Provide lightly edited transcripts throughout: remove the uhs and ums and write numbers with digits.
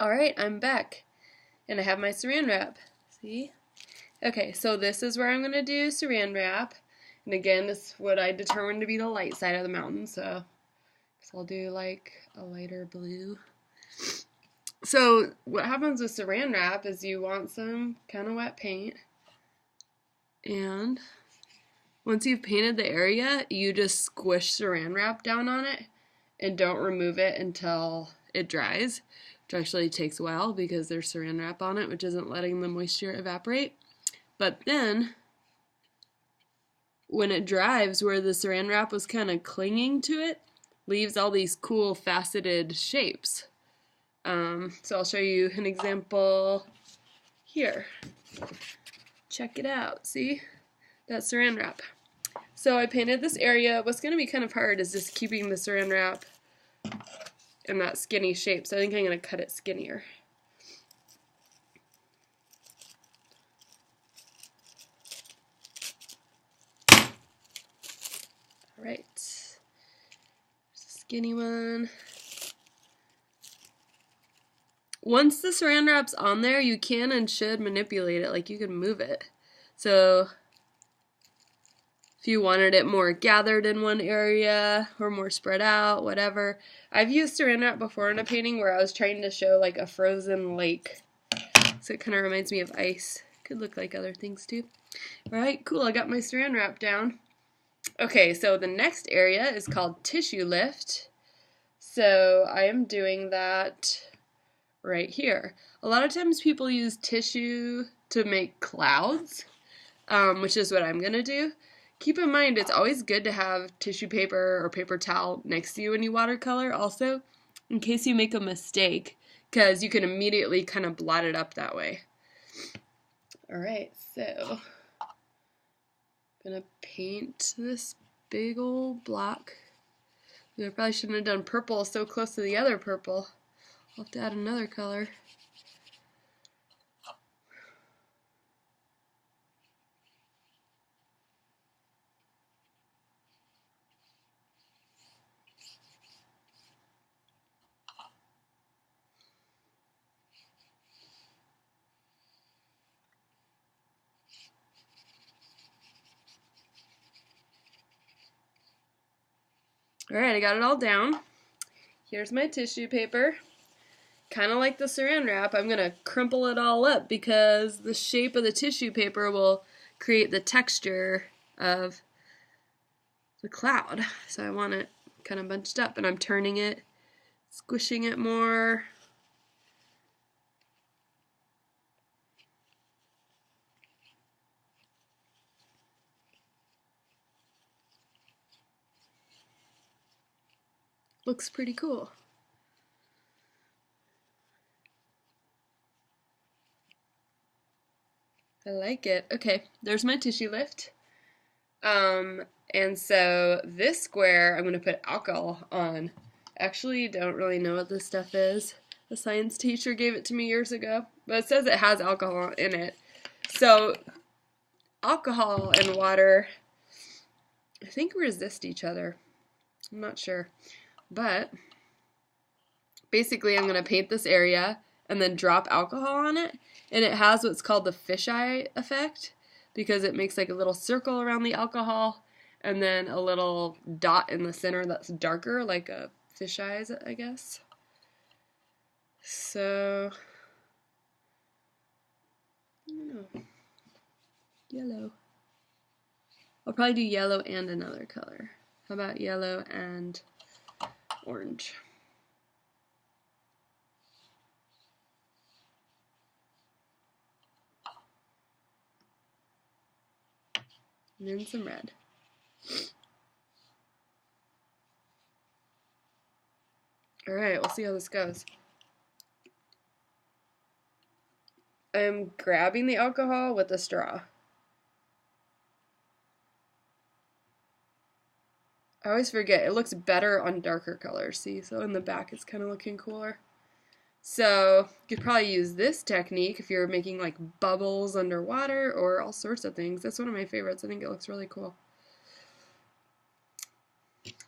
Alright, I'm back. And I have my saran wrap. See? Okay, so this is where I'm going to do saran wrap. And again, this is what I determined to be the light side of the mountain, so I'll do like a lighter blue. So what happens with saran wrap is you want some kind of wet paint. And once you've painted the area, you just squish saran wrap down on it and don't remove it until it dries, which actually takes a while because there's saran wrap on it, which isn't letting the moisture evaporate. But then, when it dries, where the saran wrap was kind of clinging to it, leaves all these cool faceted shapes. So I'll show you an example here. Check it out, see? That's saran wrap. So I painted this area. What's going to be kind of hard is just keeping the saran wrap in that skinny shape, so I think I'm going to cut it skinnier. Alright, skinny one. Once the saran wrap's on there, you can and should manipulate it, like you can move it. So if you wanted it more gathered in one area or more spread out, whatever. I've used saran wrap before in a painting where I was trying to show like a frozen lake. So it kind of reminds me of ice. Could look like other things too. Alright, cool, I got my saran wrap down. Okay, so the next area is called tissue lift. So I am doing that right here. A lot of times people use tissue to make clouds, which is what I'm going to do. Keep in mind, it's always good to have tissue paper or paper towel next to you when you watercolor also, in case you make a mistake, because you can immediately kind of blot it up that way. Alright, so I'm going to paint this big old block. I probably shouldn't have done purple so close to the other purple. I'll have to add another color. Alright, I got it all down. Here's my tissue paper. Kind of like the saran wrap, I'm going to crumple it all up because the shape of the tissue paper will create the texture of the cloud. So I want it kind of bunched up, and I'm turning it, squishing it more. Looks pretty cool. I like it. Okay, there's my tissue lift. And so this square I'm going to put alcohol on. Actually, don't really know what this stuff is. The science teacher gave it to me years ago, but it says it has alcohol in it. So alcohol and water, I think, resist each other. I'm not sure. But basically I'm going to paint this area and then drop alcohol on it, and it has what's called the fisheye effect because it makes like a little circle around the alcohol and then a little dot in the center that's darker, like a fisheye, I guess. So, I don't know. Yellow. I'll probably do yellow and another color. How about yellow and orange? And then some red. Alright, we'll see how this goes. I'm grabbing the alcohol with a straw. I always forget, it looks better on darker colors, see? So in the back it's kind of looking cooler. So you could probably use this technique if you're making like bubbles underwater or all sorts of things. That's one of my favorites. I think it looks really cool.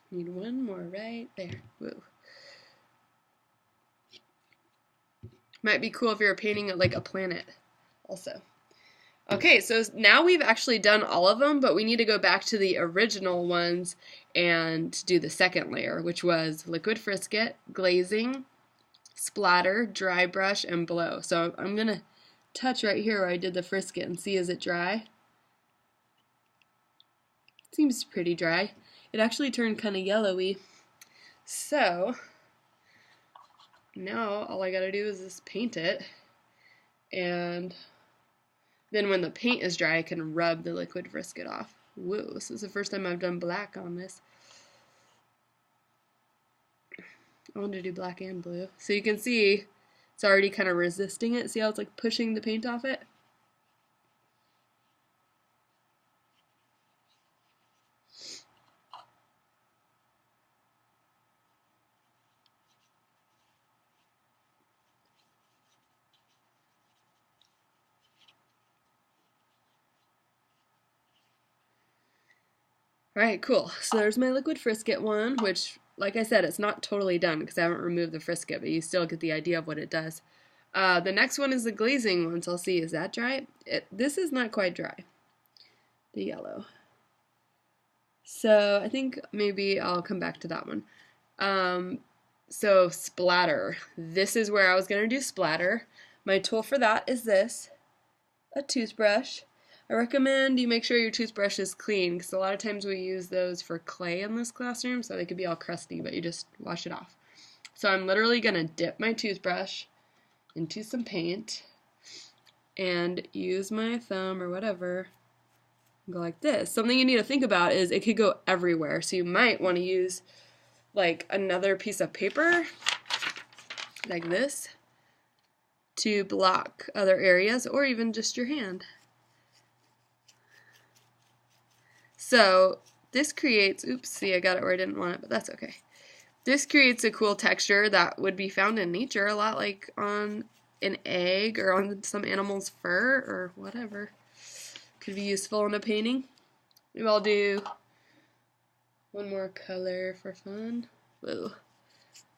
Need one more right there. Woo. Might be cool if you're painting it like a planet also. Okay, so now we've actually done all of them, but we need to go back to the original ones and do the second layer, which was liquid frisket, glazing, splatter, dry brush, and blow. So I'm going to touch right here where I did the frisket and see, is it dry? Seems pretty dry. It actually turned kind of yellowy. So now all I gotta do is just paint it, and then when the paint is dry I can rub the liquid frisket off. Whoa, this is the first time I've done black on this. I want to do black and blue. So you can see it's already kind of resisting it. See how it's like pushing the paint off it? Alright, cool. So there's my liquid frisket one, which, like I said, it's not totally done because I haven't removed the frisket, but you still get the idea of what it does. The next one is the glazing one, so I'll see, is that dry? This is not quite dry, the yellow. So I think maybe I'll come back to that one. So splatter. This is where I was going to do splatter. My tool for that is this, a toothbrush. I recommend you make sure your toothbrush is clean because a lot of times we use those for clay in this classroom, so they could be all crusty, but you just wash it off. So I'm literally going to dip my toothbrush into some paint and use my thumb or whatever and go like this. Something you need to think about is it could go everywhere, so you might want to use like another piece of paper like this to block other areas, or even just your hand. So this creates, oops, see I got it where I didn't want it, but that's okay. This creates a cool texture that would be found in nature, a lot like on an egg or on some animal's fur or whatever. Could be useful in a painting. Maybe I'll do one more color for fun. Whoa.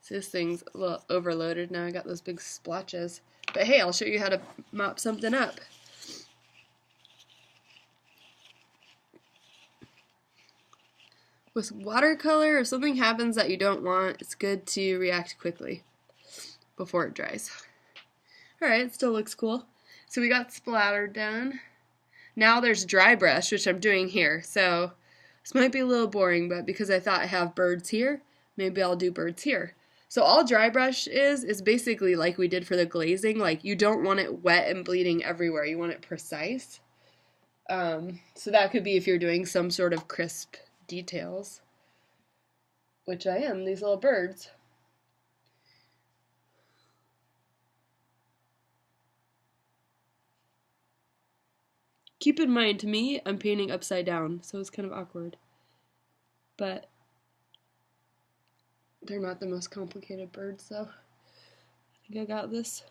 So this thing's a little overloaded now. I got those big splotches. But hey, I'll show you how to mop something up. With watercolor, if something happens that you don't want, it's good to react quickly before it dries. Alright, it still looks cool. So we got splatter done. Now there's dry brush, which I'm doing here. So this might be a little boring, but because I thought I have birds here, maybe I'll do birds here. So all dry brush is basically like we did for the glazing. Like, you don't want it wet and bleeding everywhere. You want it precise. So that could be if you're doing some sort of crisp details, which I am, these little birds. Keep in mind, to me, I'm painting upside down, so it's kind of awkward. But they're not the most complicated birds, though. I think I got this.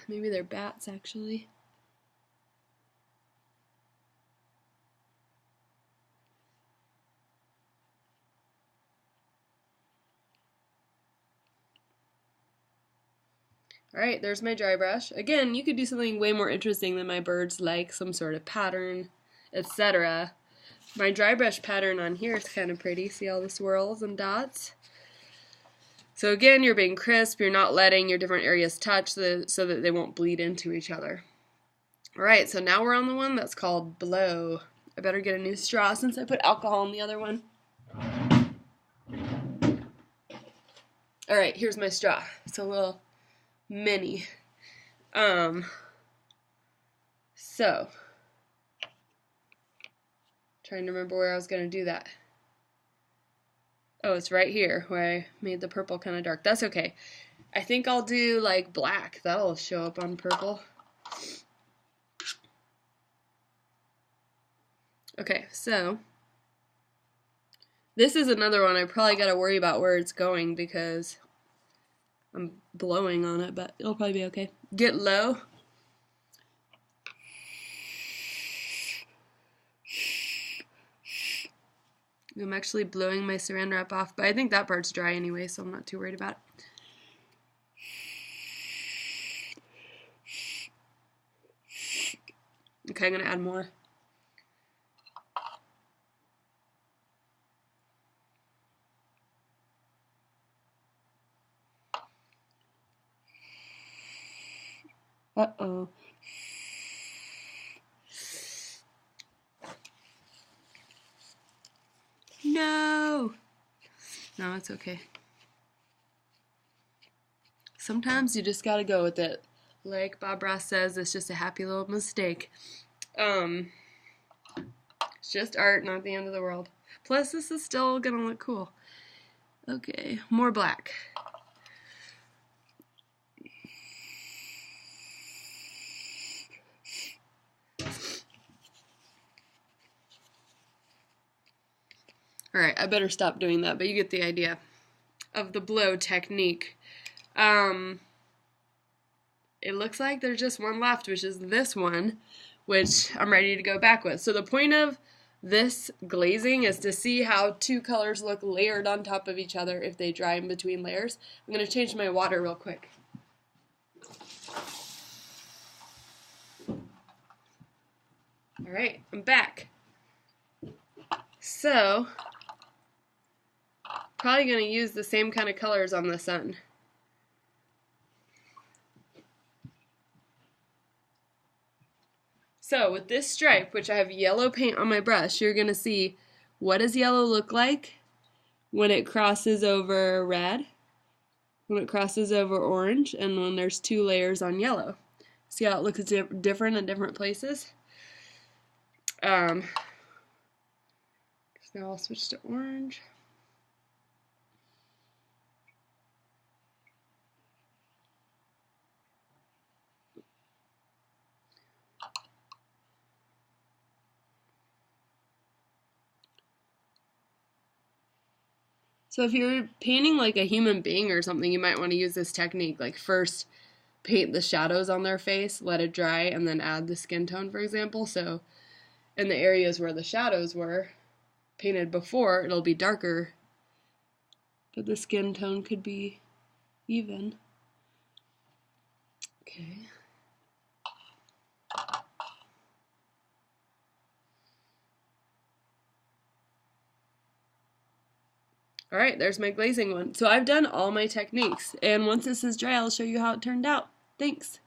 Maybe they're bats, actually. Alright, there's my dry brush. Again, you could do something way more interesting than my birds, like some sort of pattern, etc. My dry brush pattern on here is kind of pretty. See all the swirls and dots? So again, you're being crisp. You're not letting your different areas touch so that they won't bleed into each other. Alright, so now we're on the one that's called blow. I better get a new straw since I put alcohol in the other one. Alright, here's my straw. It's a little mini. So, trying to remember where I was going to do that. Oh, it's right here where I made the purple kind of dark. That's okay. I think I'll do like black. That'll show up on purple. Okay, so this is another one I probably got to worry about where it's going because I'm blowing on it, but it'll probably be okay. Get low. I'm actually blowing my saran wrap off, but I think that part's dry anyway, so I'm not too worried about it. Okay, I'm going to add more. Uh-oh. No! No, it's okay. Sometimes you just gotta go with it. Like Bob Ross says, it's just a happy little mistake. It's just art, not the end of the world. Plus, this is still gonna look cool. Okay, more black. Alright, I better stop doing that, but you get the idea of the blow technique. It looks like there's just one left, which is this one, which I'm ready to go back with. So the point of this glazing is to see how two colors look layered on top of each other if they dry in between layers. I'm going to change my water real quick. Alright, I'm back. So, probably going to use the same kind of colors on the sun. So with this stripe, which I have yellow paint on my brush, you're going to see what does yellow look like when it crosses over red, when it crosses over orange, and when there's two layers on yellow. See how it looks different in different places? So now I'll switch to orange. So if you're painting like a human being or something, you might want to use this technique. Like first paint the shadows on their face, let it dry, and then add the skin tone, for example. So in the areas where the shadows were painted before, it'll be darker, but the skin tone could be even. Okay. Alright, there's my glazing one. So I've done all my techniques, and once this is dry, I'll show you how it turned out. Thanks.